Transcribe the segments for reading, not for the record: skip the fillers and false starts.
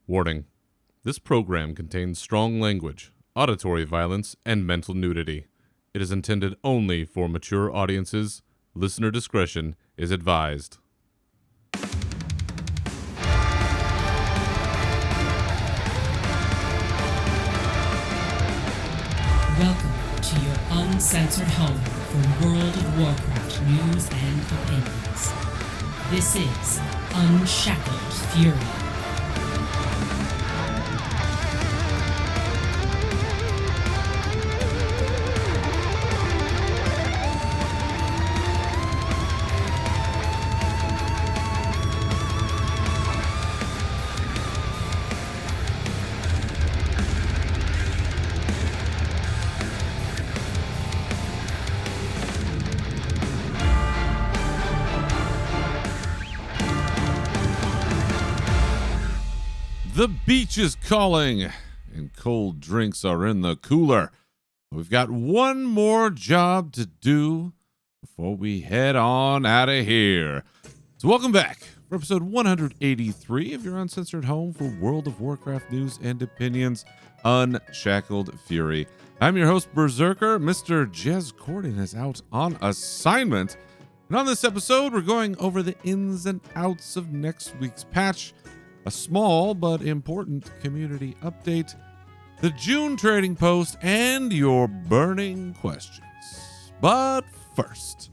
Warning: this program contains strong language, auditory violence, and mental nudity. It is intended only for mature audiences. Listener discretion is advised. Welcome to your uncensored home for World of Warcraft news and opinions. This is Unshackled Fury. The beach is calling, and cold drinks are in the cooler. We've got one more job to do before we head on out of here. So welcome back for episode 183 of your uncensored home for World of Warcraft news and opinions, Unshackled Fury. I'm your host, Berzerker. Mr. Jez Corden is out on assignment. And on this episode, we're going over the ins and outs of next week's patch, a small but important community update, the June trading post, and your burning questions. But first,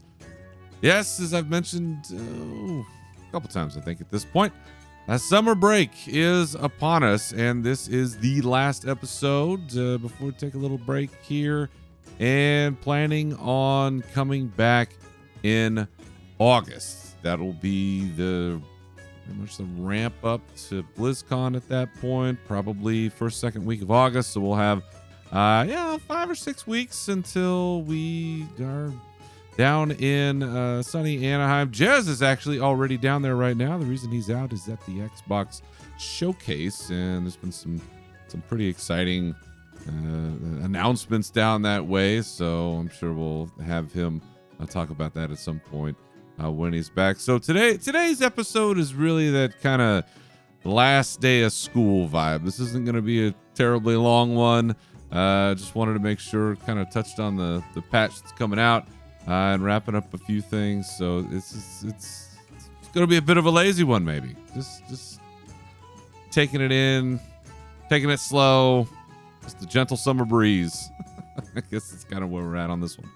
yes, as I've mentioned a couple times, I think at this point, summer break is upon us, and this is the last episode before we take a little break here, and planning on coming back in August. That'll be pretty much the ramp up to BlizzCon at that point, probably second week of August. So we'll have 5 or 6 weeks until we are down in sunny Anaheim. Jez is actually already down there right now. The reason he's out is at the Xbox showcase, and there's been some pretty exciting announcements down that way. So I'm sure we'll have him talk about that at some point when he's back. So today's episode is really that kind of last day of school vibe. This isn't going to be a terribly long one. Just wanted to make sure, kind of touched on the patch that's coming out and wrapping up a few things. So it's going to be a bit of a lazy one, maybe. Just taking it in, taking it slow, just a gentle summer breeze. I guess that's kind of where we're at on this one.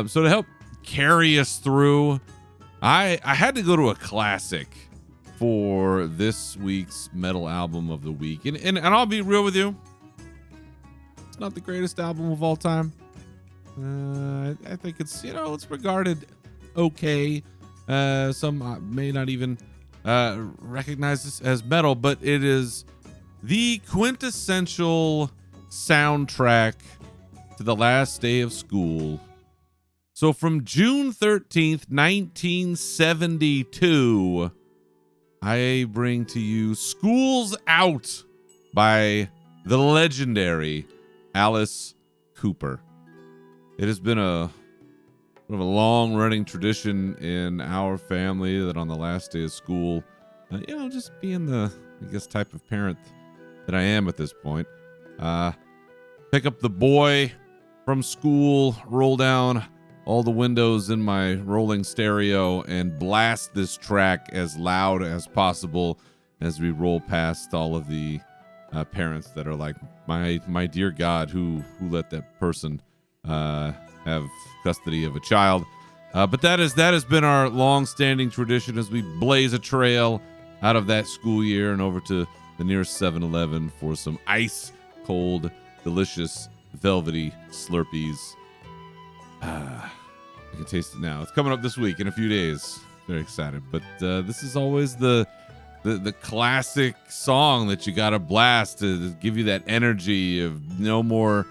So to help carry us through, I had to go to a classic for this week's metal album of the week, and I'll be real with you, it's not the greatest album of all time. I think it's regarded okay. Some may not even recognize this as metal, but it is the quintessential soundtrack to the last day of school. So from June 13th, 1972, I bring to you School's Out by the legendary Alice Cooper. It has been a long-running tradition in our family that on the last day of school, just being the, type of parent that I am at this point, pick up the boy from school, roll down all the windows in my rolling stereo, and blast this track as loud as possible as we roll past all of the parents that are like, my dear God, who let that person have custody of a child. But that has been our long-standing tradition as we blaze a trail out of that school year and over to the nearest 7-Eleven for some ice cold, delicious, velvety Slurpees. I can taste it now. It's coming up this week in a few days. Very excited. But this is always the classic song that you gotta blast to give you that energy of no more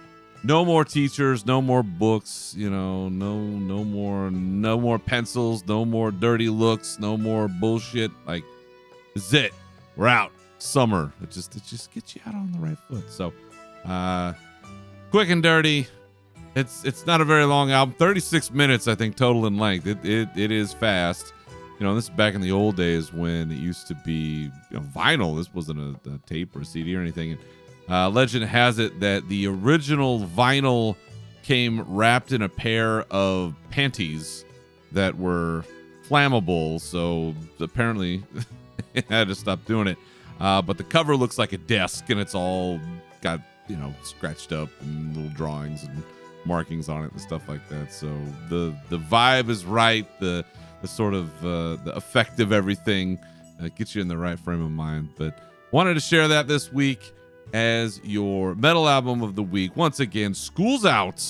teachers, no more books, no more pencils, no more dirty looks, no more bullshit. Like, this is it. We're out. Summer. It just gets you out on the right foot. So quick and dirty. It's not a very long album. 36 minutes, I think, total in length. It is fast. This is back in the old days when it used to be vinyl. This wasn't a tape or a CD or anything. Legend has it that the original vinyl came wrapped in a pair of panties that were flammable, so apparently it had to stop doing it. But the cover looks like a desk, and it's all got scratched up and little drawings and markings on it and stuff like that. So the vibe is right. The sort of the effect of everything gets you in the right frame of mind. But wanted to share that this week as your metal album of the week. Once again, School's Out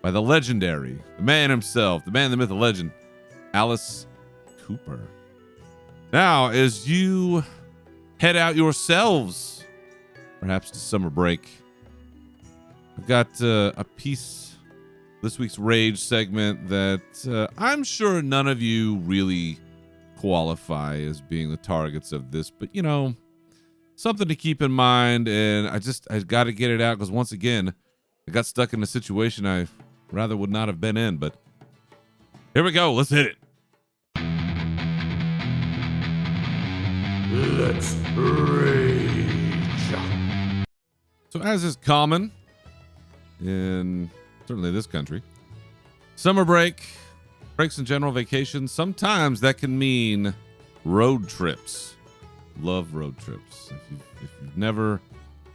by the legendary, the man himself, the man, the myth, the legend, Alice Cooper. Now, as you head out yourselves, perhaps to summer break, I've got a piece, this week's Rage segment, that I'm sure none of you really qualify as being the targets of this, but something to keep in mind. And I got to get it out because once again, I got stuck in a situation I rather would not have been in. But here we go. Let's hit it. Let's rage. So, as is common in certainly this country, summer breaks in general, vacations, sometimes that can mean road trips. Love road trips. If you've never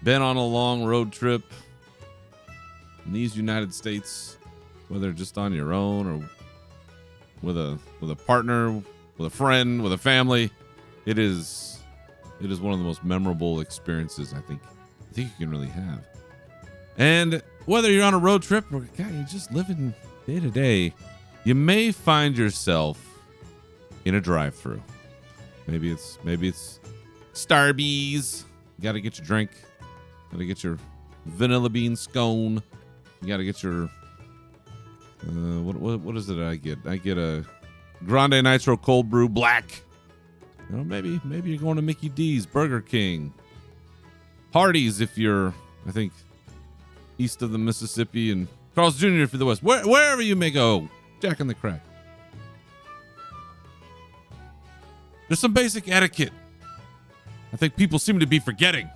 been on a long road trip in these United States, whether just on your own or with a partner, with a friend, with a family, it is one of the most memorable experiences I think you can really have. And whether you're on a road trip or you're just living day to day, you may find yourself in a drive-thru. Maybe it's Starbucks. You got to get your drink. Got to get your vanilla bean scone. You got to get your what is it I get? I get a Grande Nitro Cold Brew Black. Maybe you're going to Mickey D's, Burger King, Hardee's if you're, I think, east of the Mississippi, and Carl's Jr. for the West. Wherever you may go, Jack in the Crack. There's some basic etiquette I think people seem to be forgetting.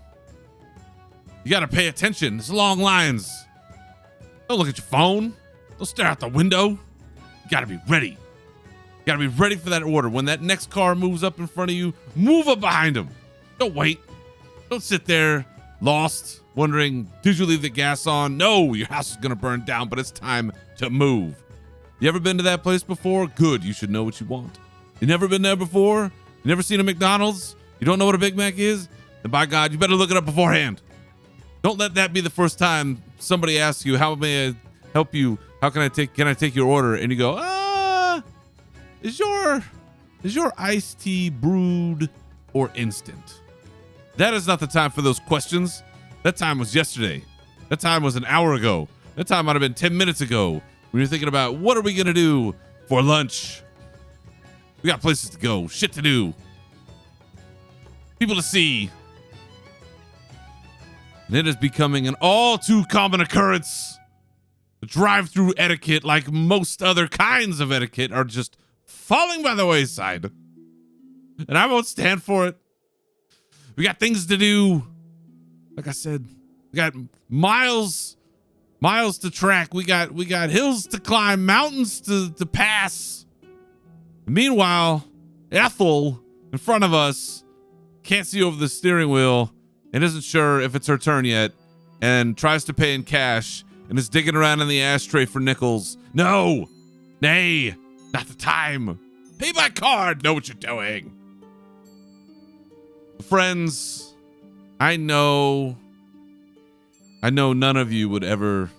You got to pay attention. There's long lines. Don't look at your phone. Don't stare out the window. You got to be ready. You got to be ready for that order. When that next car moves up in front of you, move up behind them. Don't wait. Don't sit there lost, wondering, did you leave the gas on? No, your house is going to burn down, but it's time to move. You ever been to that place before? Good. You should know what you want. You never been there before? You never seen a McDonald's? You don't know what a Big Mac is? Then by God, you better look it up beforehand. Don't let that be the first time somebody asks you, how may I help you? How can I take your order? And you go, is your iced tea brewed or instant? That is not the time for those questions. That time was yesterday. That time was an hour ago. That time might have been 10 minutes ago when you're thinking about what are we going to do for lunch? We got places to go, shit to do, people to see. And it is becoming an all too common occurrence. The drive-through etiquette, like most other kinds of etiquette, are just falling by the wayside. And I won't stand for it. We got things to do. Like I said, we got miles to track. We got hills to climb, mountains to pass. Meanwhile, Ethel in front of us can't see over the steering wheel and isn't sure if it's her turn yet, and tries to pay in cash and is digging around in the ashtray for nickels. No, nay, not the time. Pay by card. Know what you're doing. Friends, I know none of you would ever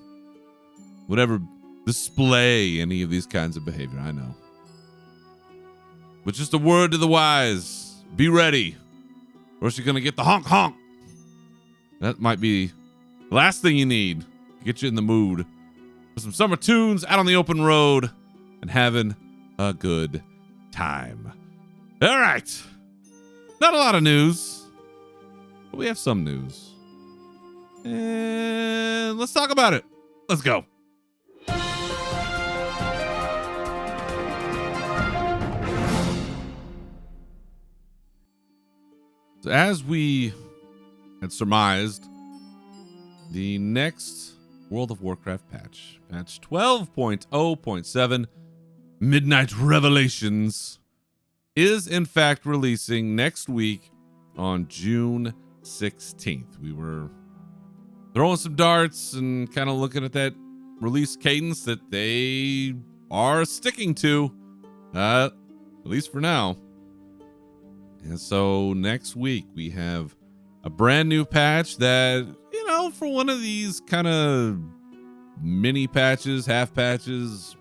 display any of these kinds of behavior. I know. But just a word to the wise, be ready, or else you're going to get the honk honk. That might be the last thing you need to get you in the mood for some summer tunes out on the open road and having a good time. All right. Not a lot of news, but we have some news. And let's talk about it. Let's go. So as we had surmised, the next World of Warcraft patch, patch 12.0.7, Midnight Revelations, is in fact releasing next week on June 16th. We were throwing some darts and kind of looking at that release cadence that they are sticking to, at least for now. And so next week we have a brand new patch that, you know, for one of these kind of mini patches, half patches,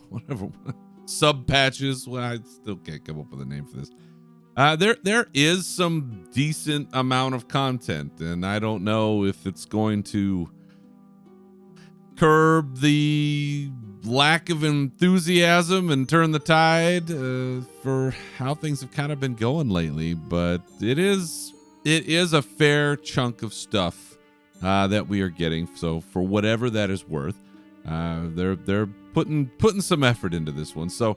whatever, sub patches. Well, I still can't come up with a name for this. There is some decent amount of content, and I don't know if it's going to curb the lack of enthusiasm and turn the tide for how things have kind of been going lately, but it is a fair chunk of stuff that we are getting. So for whatever that is worth, they're putting some effort into this one. So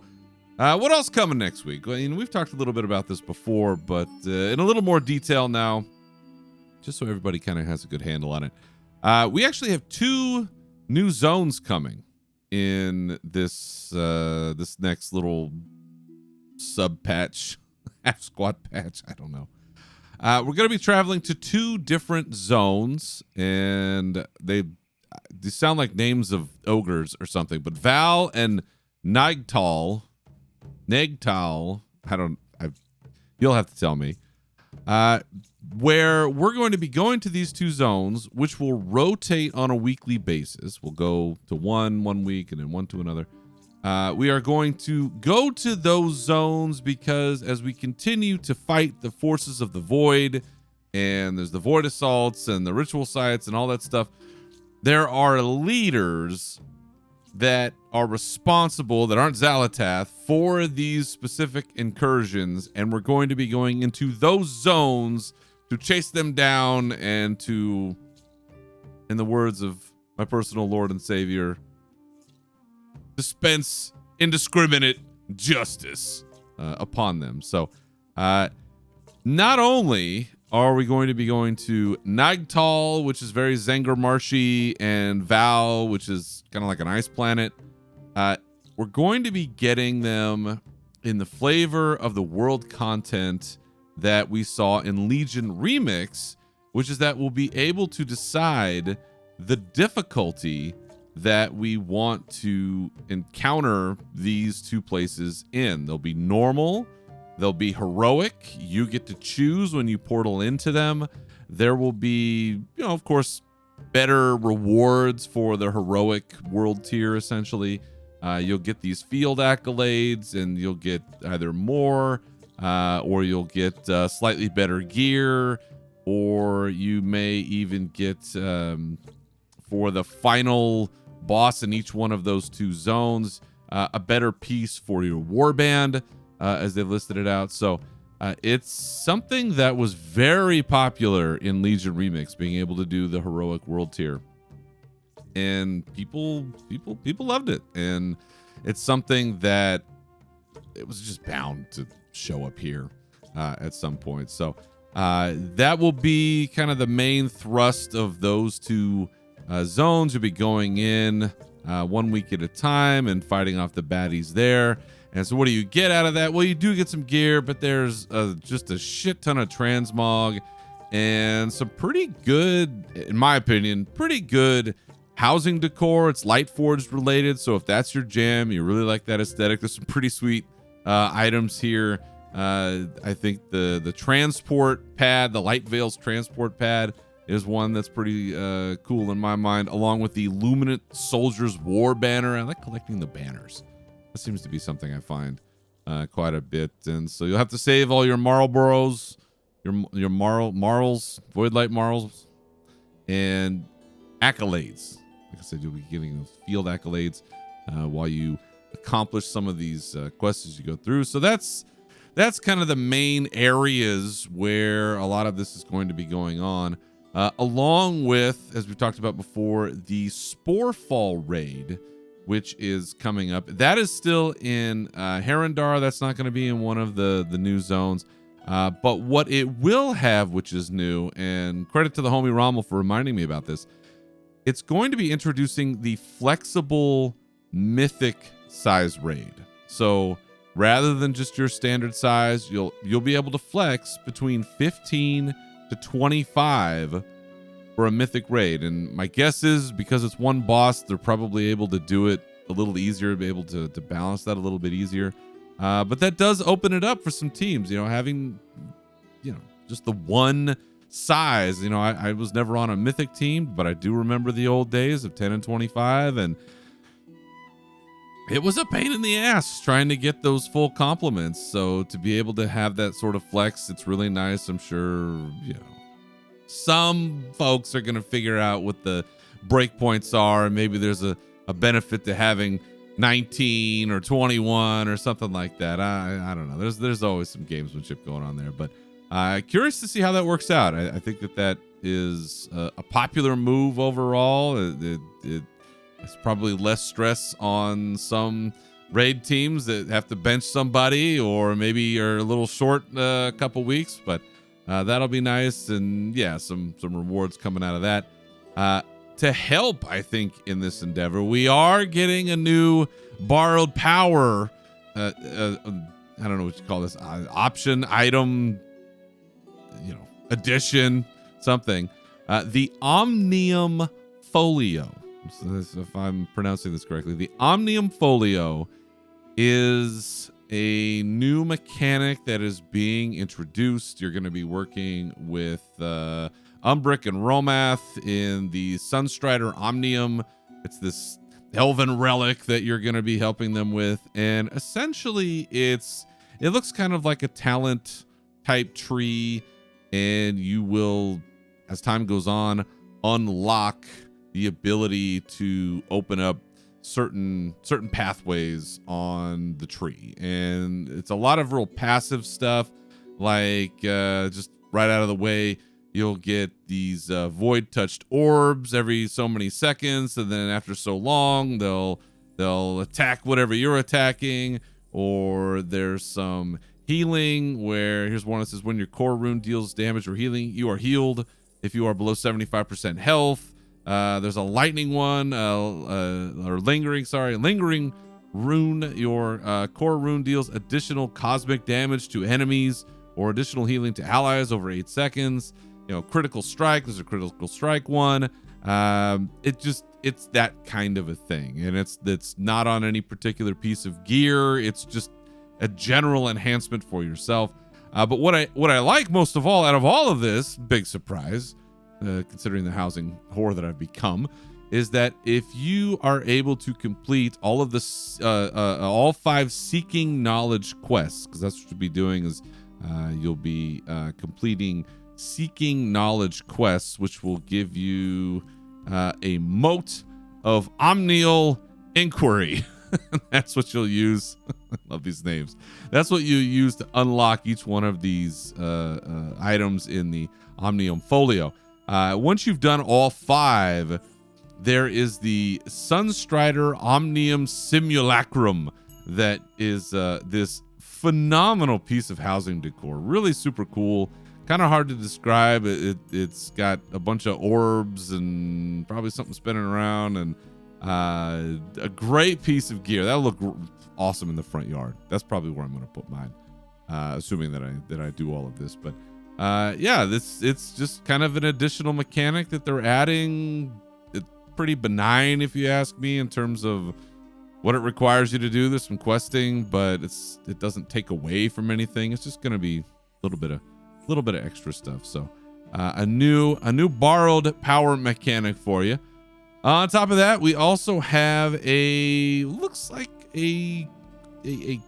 what else coming next week? Well, you know, we've talked a little bit about this before, but in a little more detail now, just so everybody kind of has a good handle on it. We actually have 2 new zones coming in this this next little sub patch, half squad patch. I don't know. We're going to be traveling to 2 different zones, and they sound like names of ogres or something. But Val and Nagtal, you'll have to tell me. Where we're going to be going to these 2 zones, which will rotate on a weekly basis. We'll go to one week and then one to another. We are going to go to those zones because as we continue to fight the forces of the Void, and there's the Void assaults and the ritual sites and all that stuff, there are leaders that are responsible, that aren't Xalatath, for these specific incursions, and we're going to be going into those zones to chase them down and to, in the words of my personal Lord and Savior, dispense indiscriminate justice upon them. So not only are we going to be going to Nagtal, which is very Zengar Marshy, and Val, which is kind of like an ice planet, we're going to be getting them in the flavor of the world content that we saw in Legion Remix, which is that we'll be able to decide the difficulty that we want to encounter these 2 places in. They'll be normal, they'll be heroic. You get to choose when you portal into them. There will be, you know, of course, better rewards for the heroic world tier, essentially. You'll get these field accolades, and you'll get either more or you'll get slightly better gear, or you may even get for the final boss in each one of those 2 zones a better piece for your warband, as they've listed it out. So it's something that was very popular in Legion Remix, being able to do the heroic world tier, and people loved it, and it's something that it was just bound to show up here at some point. So that will be kind of the main thrust of those 2 zones. You'll be going in 1 week at a time and fighting off the baddies there. And so what do you get out of that? Well, you do get some gear, but there's just a shit ton of transmog and some pretty good, in my opinion, pretty good housing decor. It's Lightforged related, so if that's your jam, you really like that aesthetic, there's some pretty sweet items here. I think the transport pad, the Light Veil's transport pad, is one that's pretty cool in my mind, along with the Luminant Soldier's War banner. I like collecting the banners. That seems to be something I find quite a bit. And so you'll have to save all your Marlboros, your Marls, Voidlight Marls, and accolades. Like I said, you'll be getting those field accolades while you accomplish some of these quests as you go through. So that's kind of the main areas where a lot of this is going to be going on. Along with, as we talked about before, the Sporefall raid, which is coming up. That is still in Herondar. That's not going to be in one of the new zones. But what it will have, which is new, and credit to the homie Rommel for reminding me about this, it's going to be introducing the flexible mythic size raid. So rather than just your standard size, you'll be able to flex between 15 to 25 for a mythic raid. And my guess is because it's one boss, they're probably able to do it a little easier, be able to balance that a little bit easier. But that does open it up for some teams, having, just the one size. I was never on a mythic team, but I do remember the old days of 10 and 25, and it was a pain in the ass trying to get those full complements. So to be able to have that sort of flex, it's really nice. I'm sure, some folks are going to figure out what the breakpoints are, and maybe there's a benefit to having 19 or 21 or something like that. I don't know. There's always some gamesmanship going on there, but curious to see how that works out. I think that is a popular move overall. It's probably less stress on some raid teams that have to bench somebody or maybe are a little short a couple weeks, but that'll be nice. And yeah, some rewards coming out of that. To help, I think, in this endeavor, we are getting a new borrowed power. I don't know what you call this, option, item, addition, something. The Omnium Folio. So if I'm pronouncing this correctly, the Omnium Folio is a new mechanic that is being introduced. You're going to be working with Umbric and Romath in the Sunstrider Omnium. It's this elven relic that you're going to be helping them with, and essentially it looks kind of like a talent type tree, and you will, as time goes on, unlock the ability to open up certain pathways on the tree. And it's a lot of real passive stuff, like just right out of the way, you'll get these void touched orbs every so many seconds, and then after so long they'll attack whatever you're attacking. Or there's some healing where here's one that says when your core rune deals damage or healing, you are healed if you are below 75% health. There's a lightning one, or lingering rune. Your core rune deals additional cosmic damage to enemies or additional healing to allies over 8 seconds. Critical strike. There's a critical strike one. It's that kind of a thing, and it's not on any particular piece of gear. It's just a general enhancement for yourself. But what I like most of all out of all of this, big surprise, considering the housing whore that I've become, is that if you are able to complete all of this, all 5 seeking knowledge quests, because that's what you'll be doing, is you'll be completing seeking knowledge quests, which will give you a moat of omnial inquiry. That's what you'll use. I love these names. That's what you use to unlock each one of these items in the Omnium Folio. Once you've done all 5, there is the Sunstrider Omnium Simulacrum that is this phenomenal piece of housing decor. Really super cool. Kind of hard to describe. It's got a bunch of orbs and probably something spinning around, and a great piece of gear. That'll look awesome in the front yard. That's probably where I'm going to put mine, assuming that I do all of this. But yeah, it's just kind of an additional mechanic that they're adding. It's pretty benign, if you ask me, in terms of what it requires you to do. There's some questing, but it doesn't take away from anything. It's just going to be a little bit of extra stuff. So a new borrowed power mechanic for you. On top of that, we also have looks like a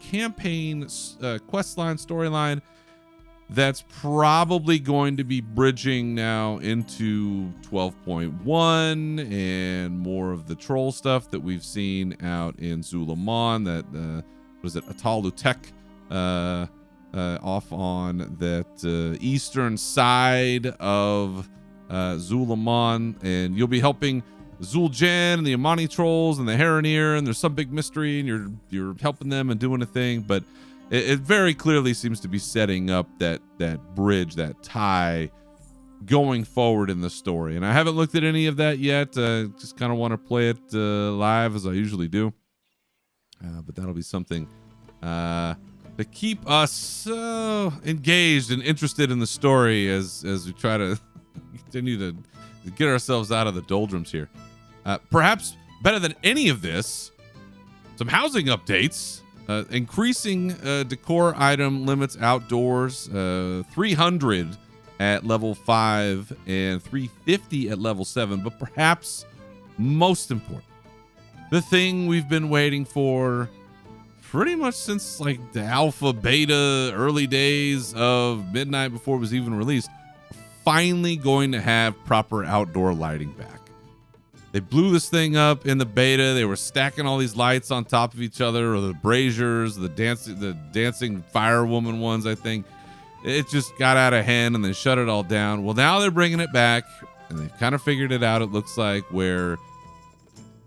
campaign quest line, storyline that's probably going to be bridging now into 12.1 and more of the troll stuff that we've seen out in Zulamon. That was it, Atalutek, off on that eastern side of Zulamon, and you'll be helping Zul'Jin and the Amani trolls and the Heronir, and there's some big mystery, and you're helping them and doing a thing. But it very clearly seems to be setting up that bridge, that tie going forward in the story. And I haven't looked at any of that yet. Just kind of want to play it live as I usually do. But that'll be something to keep us engaged and interested in the story as we try to continue to get ourselves out of the doldrums here. Perhaps better than any of this, some housing updates. Increasing decor item limits outdoors, 300 at level 5 and 350 at level 7. But perhaps most important, the thing we've been waiting for pretty much since like the alpha, beta, early days of Midnight before it was even released, finally going to have proper outdoor lighting back. They blew this thing up in the beta. They were stacking all these lights on top of each other, or the braziers, the dancing firewoman ones, I think. It just got out of hand and they shut it all down. Well, now they're bringing it back and they've kind of figured it out, it looks like, where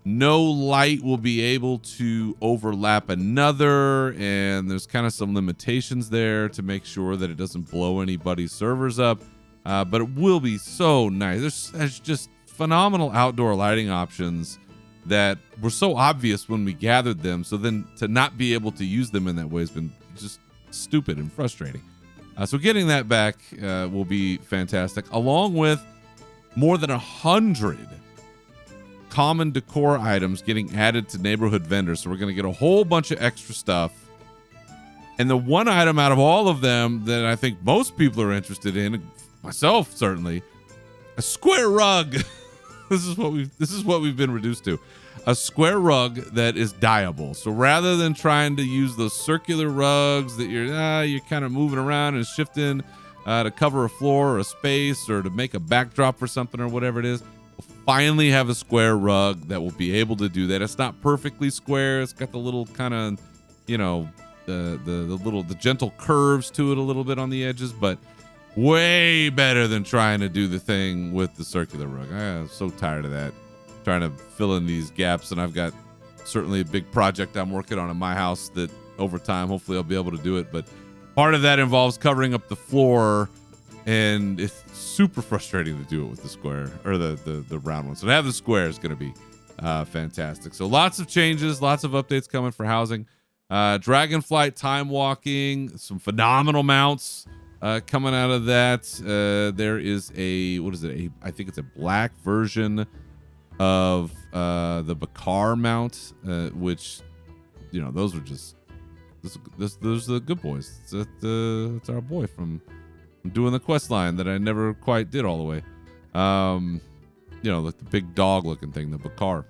no light will be able to overlap another, and there's kind of some limitations there to make sure that it doesn't blow anybody's servers up. But it will be so nice. There's just phenomenal outdoor lighting options that were so obvious when we gathered them. So then to not be able to use them in that way has been just stupid and frustrating. So getting that back will be fantastic, along with more than 100 common decor items getting added to neighborhood vendors. So we're going to get a whole bunch of extra stuff. And the one item out of all of them that I think most people are interested in, myself certainly, a square rug. This is what we've been reduced to. A square rug that is dyeable. So rather than trying to use those circular rugs that you're kind of moving around and shifting to cover a floor or a space or to make a backdrop for something or whatever it is, we'll finally have a square rug that will be able to do that. It's not perfectly square. It's got the little kind of, the gentle curves to it a little bit on the edges, but way better than trying to do the thing with the circular rug. I'm so tired of that, trying to fill in these gaps. And I've got certainly a big project I'm working on in my house that over time, hopefully I'll be able to do it. But part of that involves covering up the floor, and it's super frustrating to do it with the square or the round one. So to have the square is going to be fantastic. So lots of changes, lots of updates coming for housing. Dragonflight time walking, some phenomenal mounts coming out of that. There is I think it's a black version of the Bakar mount, which, those are just those are the good boys. It's our boy from doing the quest line that I never quite did all the way. Like the big dog looking thing, the Bakar.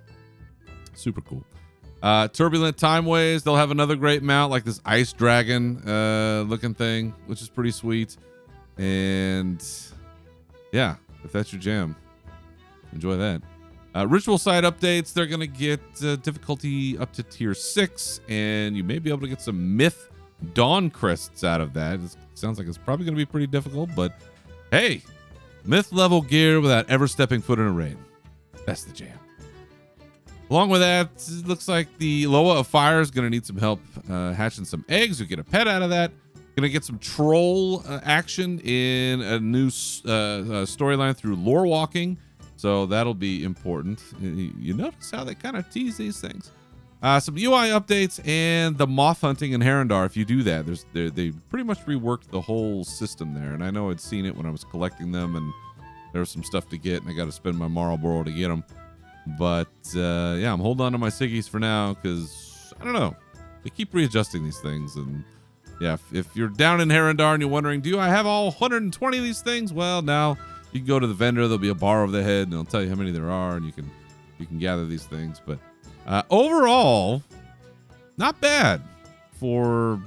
Super cool. Turbulent Timeways, they'll have another great mount, like this ice dragon looking thing, which is pretty sweet. And yeah, if that's your jam, enjoy that. Ritual side updates, they're going to get difficulty up to tier 6, and you may be able to get some myth dawn crests out of that. It sounds like it's probably going to be pretty difficult, but hey, myth level gear without ever stepping foot in a raid. That's the jam. Along with that, it looks like the Loa of Fire is going to need some help hatching some eggs. You get a pet out of that. Going to get some troll action in a new storyline through lore walking. So that'll be important. You notice how they kind of tease these things. Some UI updates and the moth hunting in Herondar. If you do that, they pretty much reworked the whole system there. And I know I'd seen it when I was collecting them, and there was some stuff to get, and I got to spend my Marlboro to get them. But yeah, I'm holding on to my Siggies for now because I don't know. They keep readjusting these things, and yeah, if you're down in Herondar and you're wondering, do I have all 120 of these things? Well, now you can go to the vendor. There'll be a bar over the head, and they'll tell you how many there are, and you can gather these things. But overall, not bad for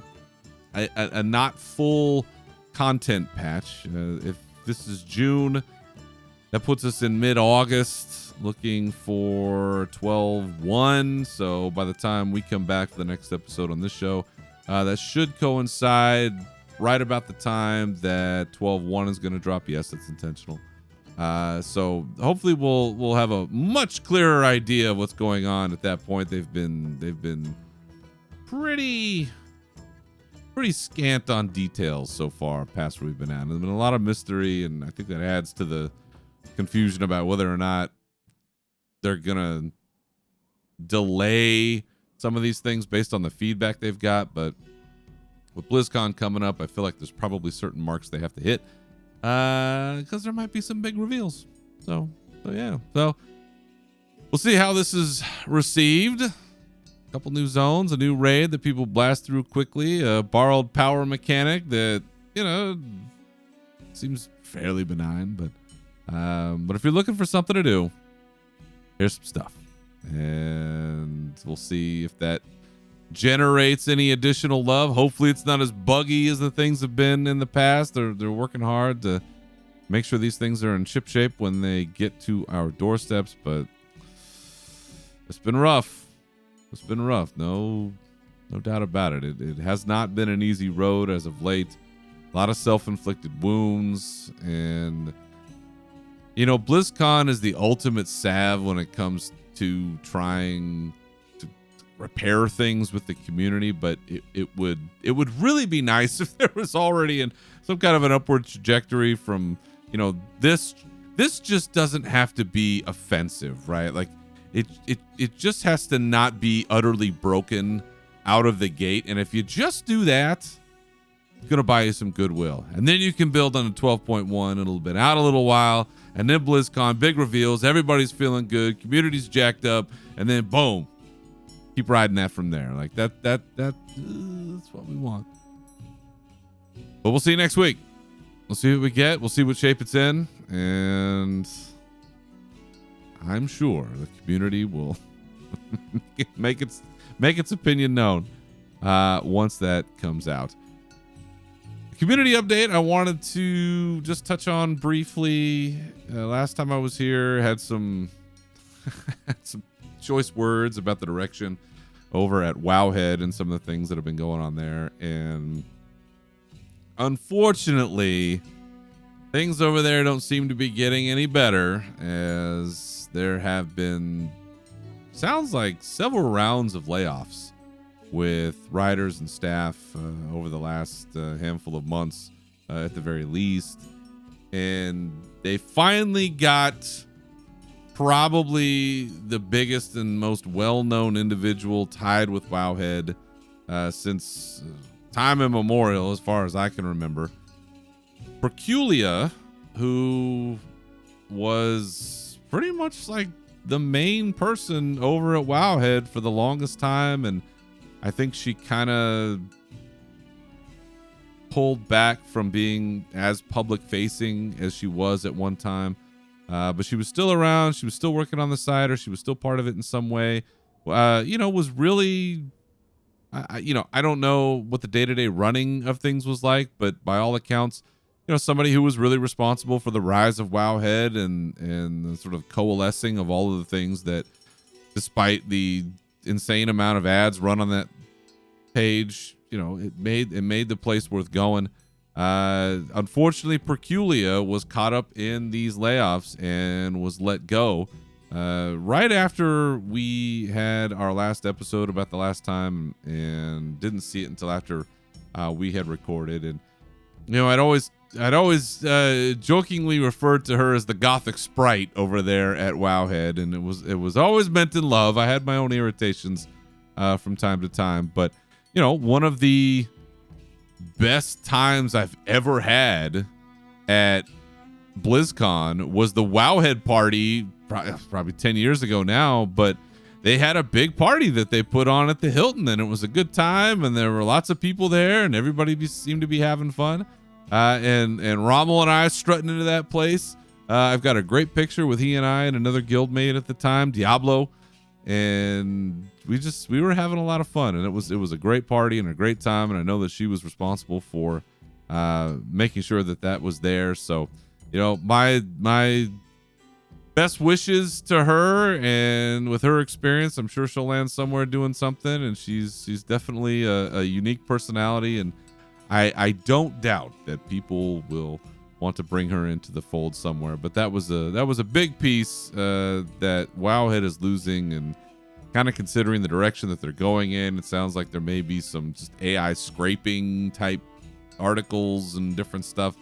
a not full content patch. If this is June, that puts us in mid-August, looking for 12/1. So by the time we come back for the next episode on this show, that should coincide right about the time that 12/1 is going to drop. Yes, that's intentional. So hopefully we'll have a much clearer idea of what's going on at that point. They've been pretty pretty scant on details so far past where we've been at. There's been a lot of mystery, and I think that adds to the confusion about whether or not they're gonna delay some of these things based on the feedback they've got. But with BlizzCon coming up, I feel like there's probably certain marks they have to hit, because there might be some big reveals. So yeah. So we'll see how this is received. A couple new zones, a new raid that people blast through quickly, a borrowed power mechanic that, you know, seems fairly benign, but if you're looking for something to do, here's some stuff. And we'll see if that generates any additional love. Hopefully it's not as buggy as the things have been in the past. They're working hard to make sure these things are in ship shape when they get to our doorsteps, but it's been rough. It's been rough. No doubt about it. It has not been an easy road as of late. A lot of self-inflicted wounds, and you know, BlizzCon is the ultimate salve when it comes to trying to repair things with the community, but it would really be nice if there was already some kind of an upward trajectory from, you know, this just doesn't have to be offensive, right? Like it just has to not be utterly broken out of the gate. And if you just do that, it's going to buy you some goodwill. And then you can build on a 12.1. It'll been out a little while. And then BlizzCon, big reveals. Everybody's feeling good. Community's jacked up. And then boom, keep riding that from there. Like that's what we want. But we'll see you next week. We'll see what we get. We'll see what shape it's in. And I'm sure the community will make its opinion known once that comes out. The community update I wanted to just touch on briefly. Last time I was here, had some some choice words about the direction over at WoWhead and some of the things that have been going on there, and unfortunately, things over there don't seem to be getting any better, as there have been, sounds like, several rounds of layoffs with riders and staff over the last handful of months, at the very least. And they finally got probably the biggest and most well-known individual tied with WoWhead since time immemorial, as far as I can remember. Perculia, who was pretty much like the main person over at WoWhead for the longest time, and I think she kind of pulled back from being as public facing as she was at one time, but she was still around. She was still working on the site, or she was still part of it in some way. You know, was really, I don't know what the day-to-day running of things was like, but by all accounts, you know, somebody who was really responsible for the rise of WoWhead and the sort of coalescing of all of the things that, despite the insane amount of ads run on that page, you know, it made the place worth going. Unfortunately, Perculia was caught up in these layoffs and was let go right after we had our last episode about the last time, and didn't see it until after we had recorded. And you know, I'd always jokingly referred to her as the Gothic Sprite over there at WoWhead, and it was always meant in love. I had my own irritations from time to time, but you know, one of the best times I've ever had at BlizzCon was the WoWhead party, probably 10 years ago now, but they had a big party that they put on at the Hilton, and it was a good time, and there were lots of people there, and everybody seemed to be having fun. And Rommel and I strutting into that place. I've got a great picture with he and I and another guildmate at the time, Diablo, and we were having a lot of fun, and it was a great party and a great time. And I know that she was responsible for making sure that was there. So, you know, my best wishes to her, and with her experience, I'm sure she'll land somewhere doing something. And she's definitely a unique personality, and I don't doubt that people will want to bring her into the fold somewhere. But that was a big piece that WoWhead is losing, and kind of considering the direction that they're going in, it sounds like there may be some just AI scraping type articles and different stuff.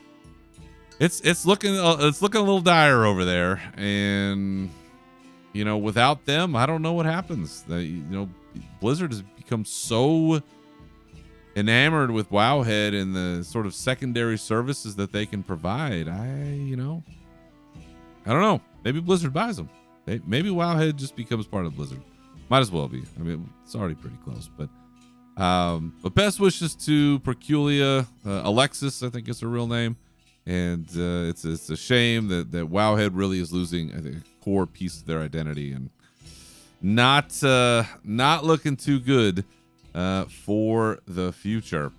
It's looking a little dire over there, and you know, without them, I don't know what happens. You know, Blizzard has become so enamored with WoWhead and the sort of secondary services that they can provide. I don't know. Maybe Blizzard buys them. Maybe WoWhead just becomes part of Blizzard. Might as well be. I mean, it's already pretty close. But best wishes to Perculia, Alexis, I think is her real name. And it's a shame that WoWhead really is losing, I think, a core piece of their identity, and not looking too good for the future.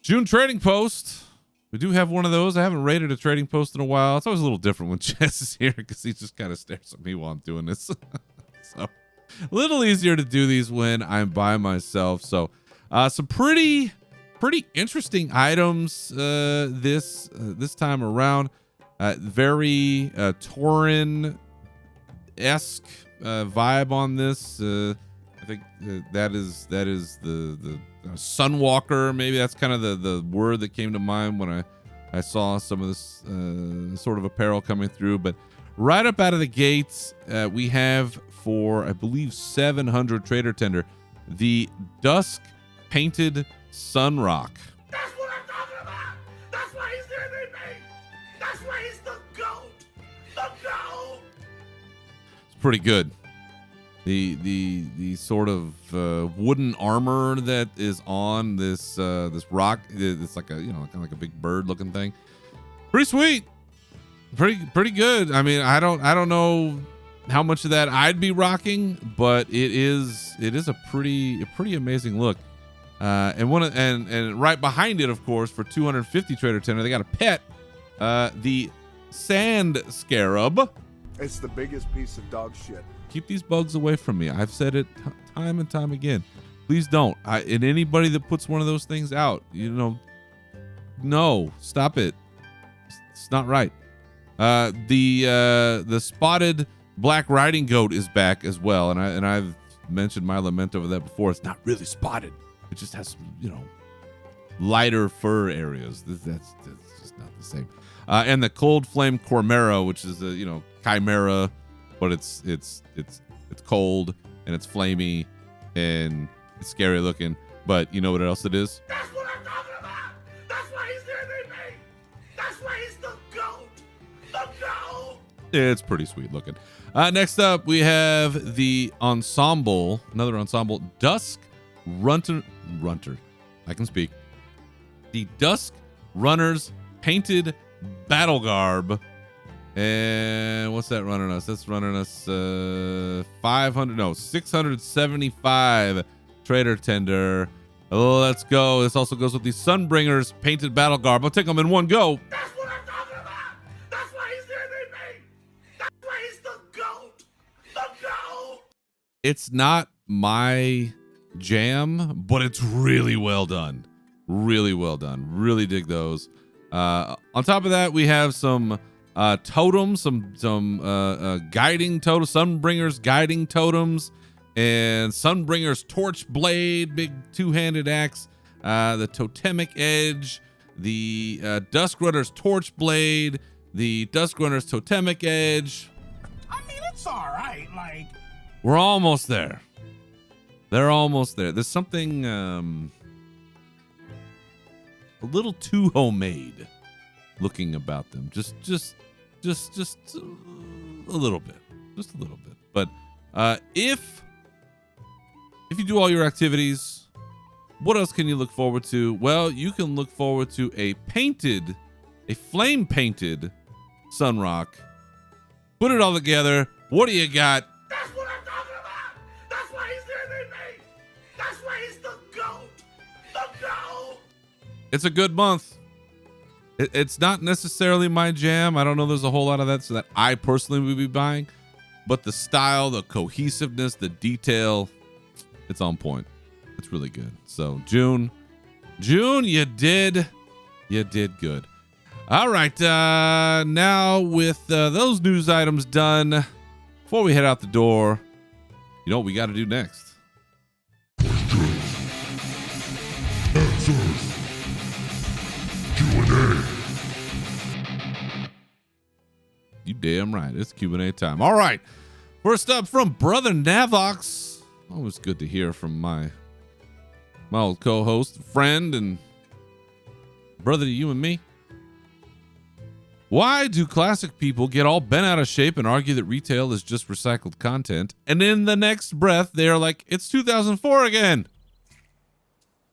June trading post. We do have one of those. I haven't rated a trading post in a while. It's always a little different when Jess is here because he just kind of stares at me while I'm doing this. So a little easier to do these when I'm by myself. So some pretty interesting items this time around. Very Tauren-esque vibe on this. I think that is the Sunwalker. Maybe that's kind of the word that came to mind when I saw some of this sort of apparel coming through. But right up out of the gates, we have, for I believe 700 Trader Tender, the Dusk Painted Sunrock. That's what I'm talking about. That's why he's the MVP. That's why he's the GOAT. The GOAT. It's pretty good. The sort of wooden armor that is on this rock, it's like a, you know, kind of like a big bird looking thing. Pretty sweet. Pretty good. I mean, I don't know how much of that I'd be rocking, but it is a pretty amazing look. And right behind it, of course, for 250 Trader Tender, they got a pet, the Sand Scarab. It's the biggest piece of dog shit. Keep these bugs away from me. I've said it time and time again. Please don't. And anybody that puts one of those things out, you know, no, stop it. It's not right. The spotted black riding goat is back as well, and I've mentioned my lament over that before. It's not really spotted. It just has some, you know, lighter fur areas. That's just not the same. And the cold flame Chimera, which is a, you know, chimera, but it's cold and it's flamey and it's scary looking. But you know what else it is? That's what I'm talking about. That's why he's the MVP. That's why he's the GOAT. The GOAT. It's pretty sweet looking. Next up, we have the ensemble, another ensemble, Dusk Runter. I can speak. The Dusk Runners Painted Battle Garb. And what's that running us? That's running us 675 Trader Tender. Let's go. This also goes with the Sunbringers Painted Battle Garb. I'll take them in one go. That's what I'm talking about. That's why he's the MVP. That's why he's the GOAT. The GOAT. It's not my jam, but it's really well done. Really well done. Really dig those. On top of that, we have some totems, some guiding totems, Sunbringers guiding totems, and Sunbringers torch blade, big two-handed axe, the totemic edge, the Dusk Runners torch blade, the Dusk Runners totemic edge. I mean, it's all right. Like, we're almost there. They're almost there. There's something a little too homemade looking about them. Just a little bit. Just a little bit. But if you do all your activities, what else can you look forward to? Well, you can look forward to a flame painted Sunrock. Put it all together. What do you got? that's what I'm talking about. That's why he's the MVP. That's why he's the GOAT. The GOAT. It's a good month. It's not necessarily my jam. I don't know there's a whole lot of that so that I personally would be buying, but the style, the cohesiveness, the detail, it's on point. It's really good. So June, you did good. All right, now with those news items done, before we head out the door, you know what we got to do next? Answers. Q&A. You damn right. It's Q&A time. All right. First up from Brother Navox. Always good to hear from my old co-host, friend, and brother to you and me. Why do classic people get all bent out of shape and argue that retail is just recycled content, and in the next breath they're like, it's 2004 again?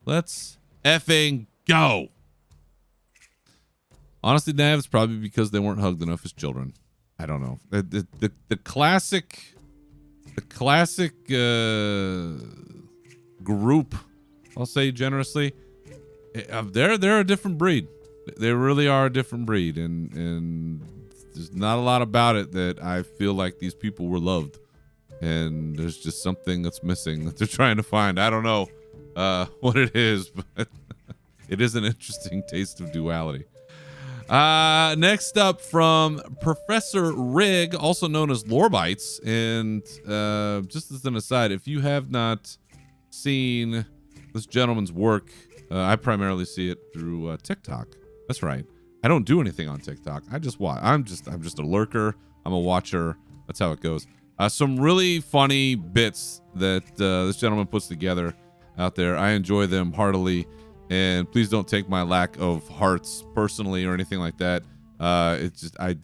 Let's effing go. Honestly, Nav, it's probably because they weren't hugged enough as children. I don't know. The classic group, I'll say generously, they're a different breed. They really are a different breed, and there's not a lot about it that I feel like these people were loved, and there's just something that's missing that they're trying to find. I don't know what it is, but it is an interesting taste of duality. Next up from Professor Rig, also known as Lorebites, and just as an aside, if you have not seen this gentleman's work, I primarily see it through TikTok. That's right. I don't do anything on TikTok. I just watch. I'm just a lurker. I'm a watcher. That's how it goes. Some really funny bits that this gentleman puts together out there. I enjoy them heartily, and please don't take my lack of hearts personally or anything like that. It's just I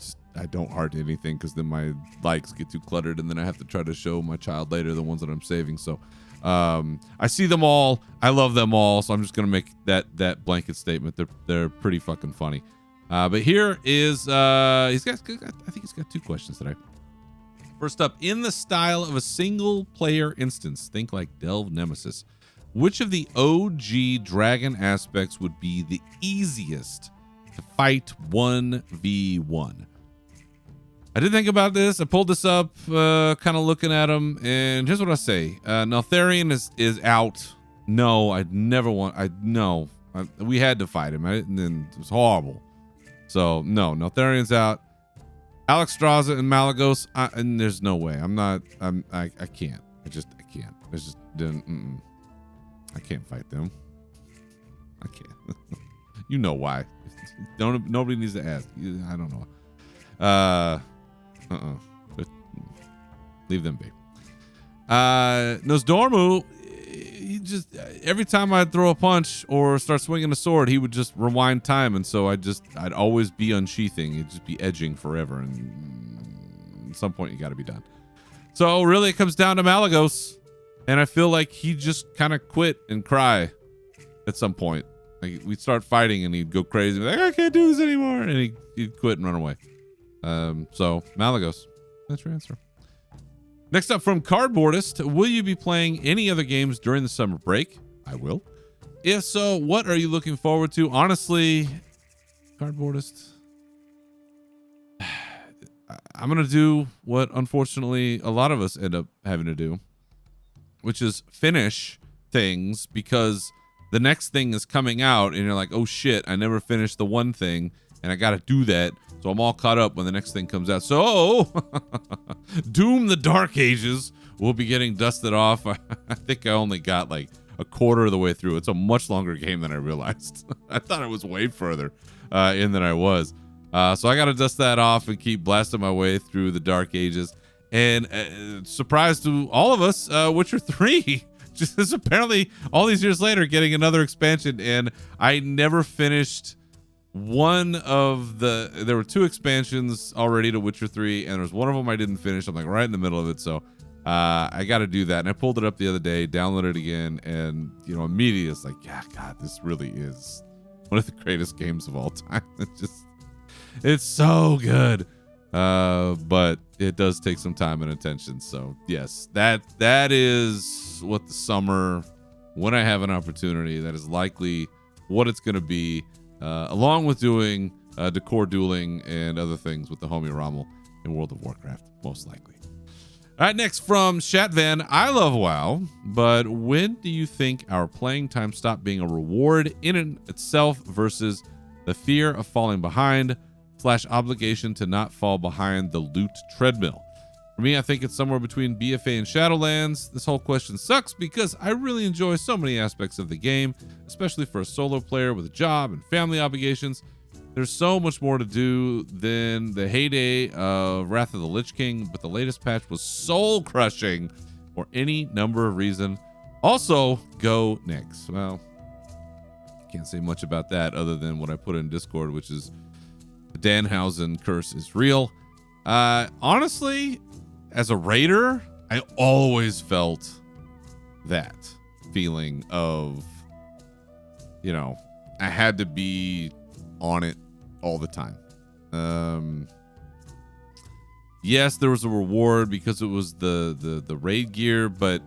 don't heart anything because then my likes get too cluttered, and then I have to try to show my child later the ones that I'm saving. So I see them all. I love them all. So I'm just gonna make that blanket statement. They're pretty fucking funny. But here is I think he's got two questions today. First up, in the style of a single player instance, think like Delve Nemesis, which of the OG dragon aspects would be the easiest to fight 1v1? I did think about this. I pulled this up, kind of looking at them, and here's what I say. Neltharion is out. No, I'd never want. We had to fight him, and then it was horrible. So no, Neltharion's out. Alexstrasza and Malagos, and there's no way. I can't. I can't. It's just didn't. I can't fight them. I can't. You know why? Nobody needs to ask. I don't know. Leave them be. Nosdormu, he just every time I'd throw a punch or start swinging a sword, he would just rewind time, and so I'd always be unsheathing. It'd just be edging forever, and at some point you got to be done. So really, it comes down to Malagos, and I feel like he just kind of quit and cry at some point. Like we'd start fighting, and he'd go crazy, like I can't do this anymore, and he'd quit and run away. So Malagos, that's your answer. Next up from Cardboardist, will you be playing any other games during the summer break? I will. If so, what are you looking forward to? Honestly, Cardboardist, I'm going to do what unfortunately a lot of us end up having to do, which is finish things because the next thing is coming out and you're like, oh shit, I never finished the one thing and I got to do that. So I'm all caught up when the next thing comes out. So Doom the Dark Ages will be getting dusted off. I think I only got like a quarter of the way through. It's a much longer game than I realized. I thought it was way further in than I was. So I got to dust that off and keep blasting my way through the Dark Ages. And surprise to all of us, Witcher 3 just is apparently all these years later getting another expansion. And I never finished one of there were two expansions already to Witcher 3, and there was one of them I didn't finish. I'm like right in the middle of it. So I got to do that. And I pulled it up the other day, downloaded it again, and immediately it's like, yeah, God, this really is one of the greatest games of all time. It's so good. But it does take some time and attention. So yes, that is what the summer, when I have an opportunity, that is likely what it's going to be, along with doing decor dueling and other things with the homie Rommel in World of Warcraft, most likely. All right, next from Shatvan, I love WoW, but when do you think our playing time stopped being a reward in itself versus the fear of falling behind / obligation to not fall behind the loot treadmill? For me, I think it's somewhere between BFA and Shadowlands. This whole question sucks because I really enjoy so many aspects of the game, especially for a solo player with a job and family obligations. There's so much more to do than the heyday of Wrath of the Lich King, but the latest patch was soul crushing for any number of reasons. Also, go Nyx. Well, can't say much about that other than what I put in Discord, which is the Danhausen curse is real. Honestly, as a raider, I always felt that feeling of, you know, I had to be on it all the time. Yes, there was a reward because it was the raid gear, but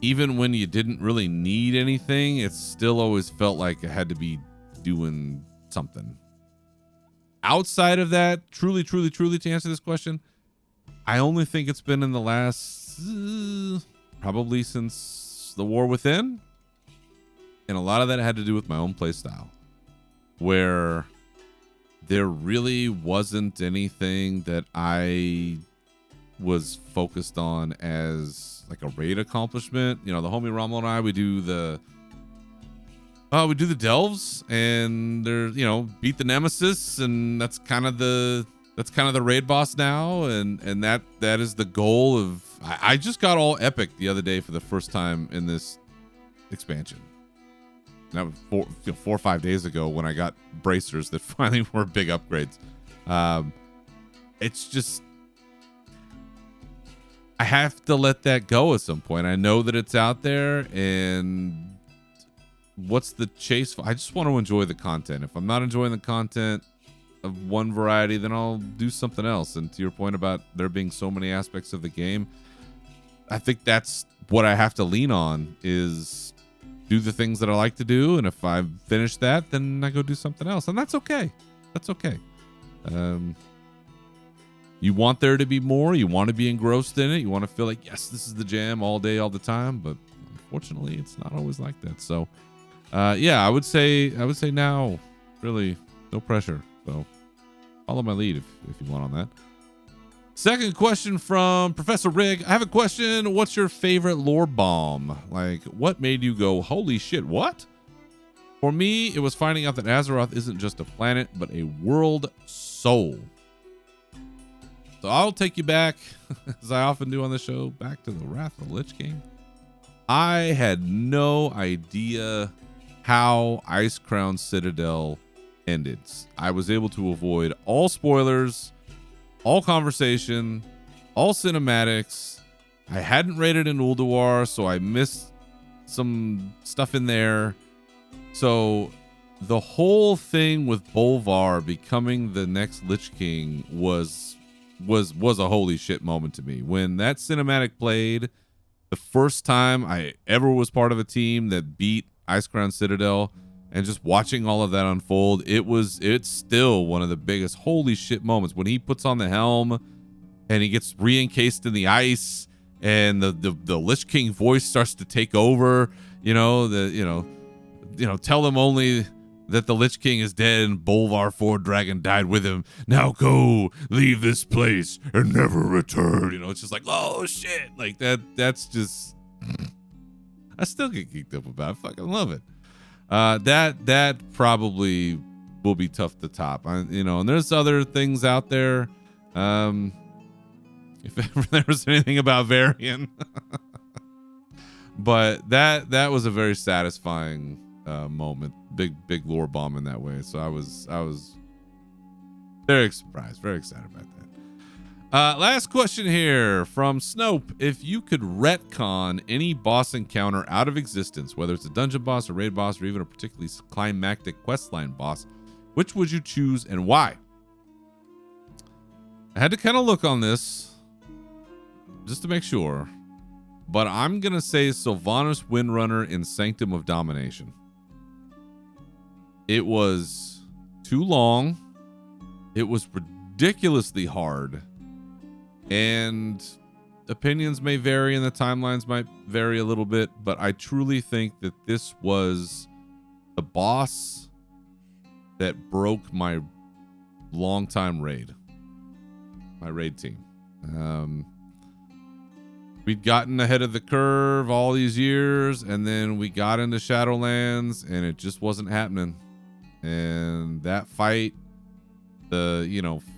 even when you didn't really need anything, it still always felt like I had to be doing something. Outside of that, truly to answer this question, I only think it's been in the last probably since the War Within, and a lot of that had to do with my own play style, where there really wasn't anything that I was focused on as like a raid accomplishment. You know, the homie Rommel and I, we do the delves, and they're, you know, beat the nemesis, and that's kind of the raid boss now, and that is the goal of. I just got all epic the other day for the first time in this expansion. And that was 4 or 5 days ago when I got bracers that finally were big upgrades. It's just, I have to let that go at some point. I know that it's out there, and what's the chase for? I just want to enjoy the content. If I'm not enjoying the content of one variety, then I'll do something else. And to your point about there being so many aspects of the game, I think that's what I have to lean on, is do the things that I like to do. And if I finish that, then I go do something else. And that's okay. That's okay. You want there to be more. You want to be engrossed in it. You want to feel like, yes, this is the jam all day, all the time. But unfortunately, it's not always like that. So, yeah, I would say now, really, no pressure. So follow my lead if you want on that. Second question from Professor Rig. I have a question. What's your favorite lore bomb? Like, what made you go, holy shit, what? For me, it was finding out that Azeroth isn't just a planet, but a world soul. So I'll take you back, as I often do on the show, back to the Wrath of the Lich King. I had no idea how Icecrown Citadel ended. I was able to avoid all spoilers, all conversation, all cinematics. I hadn't raided in Ulduar, so I missed some stuff in there. So the whole thing with Bolvar becoming the next Lich King was a holy shit moment to me. When that cinematic played, the first time I ever was part of a team that beat Icecrown Citadel, and just watching all of that unfold, it's still one of the biggest holy shit moments when he puts on the helm and he gets re-encased in the ice, and the Lich King voice starts to take over. Tell them only that the Lich King is dead and Bolvar Ford Dragon died with him. Now go, leave this place and never return. You know, it's just like, oh shit, like that's just, I still get geeked up about it. I fucking love it. That probably will be tough to top. And there's other things out there. If ever there was anything about Varian, but that was a very satisfying moment. Big lore bomb in that way. So I was very surprised, very excited about that. Last question here from Snope. If you could retcon any boss encounter out of existence, whether it's a dungeon boss, a raid boss, or even a particularly climactic questline boss, which would you choose and why? I had to kind of look on this just to make sure, but I'm going to say Sylvanas Windrunner in Sanctum of Domination. It was too long. It was ridiculously hard. And opinions may vary and the timelines might vary a little bit, but I truly think that this was the boss that broke my longtime raid, my raid team. we'd gotten ahead of the curve all these years, and then we got into Shadowlands, and it just wasn't happening. And that fight, the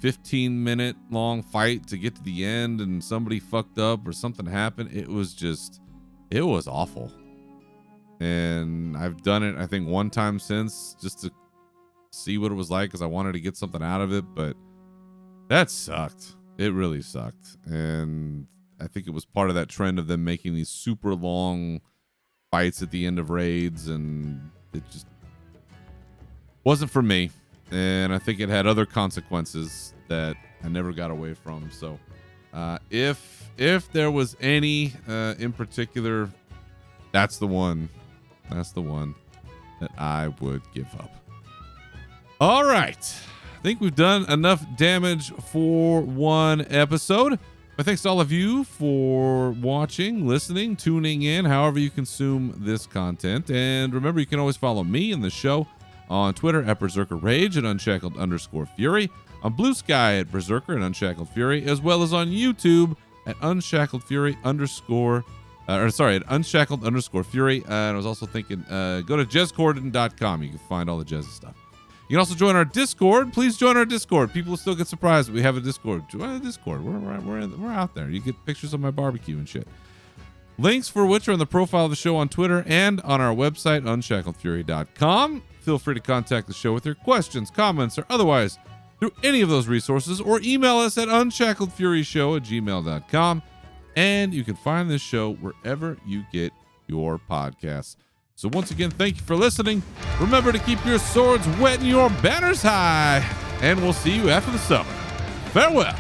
15-minute long fight to get to the end, and somebody fucked up or something happened, it was awful. And I've done it, I think, one time since, just to see what it was like, because I wanted to get something out of it, but that sucked. It really sucked. And I think it was part of that trend of them making these super long fights at the end of raids, and it just wasn't for me. And I think it had other consequences that I never got away from. So if there was any in particular, that's the one that I would give up. All right, I think we've done enough damage for one episode. My thanks to all of you for watching, listening, tuning in, however you consume this content. And remember, you can always follow me and the show on Twitter at Berzerker Rage and Unshackled_Fury, on Blue Sky at Berzerker and Unshackled Fury, as well as on YouTube at Unshackled Fury at Unshackled_Fury. And I was also thinking, go to JezCorden.com. You can find all the Jez stuff. You can also join our Discord. Please join our Discord. People still get surprised that we have a Discord. Join the Discord. We're out there. You get pictures of my barbecue and shit. Links for which are in the profile of the show on Twitter and on our website, UnshackedFury.com. Feel free to contact the show with your questions, comments, or otherwise through any of those resources, or email us at unshackledfuryshow@gmail.com. And you can find this show wherever you get your podcasts. So once again, thank you for listening. Remember to keep your swords wet and your banners high, and we'll see you after the summer. Farewell.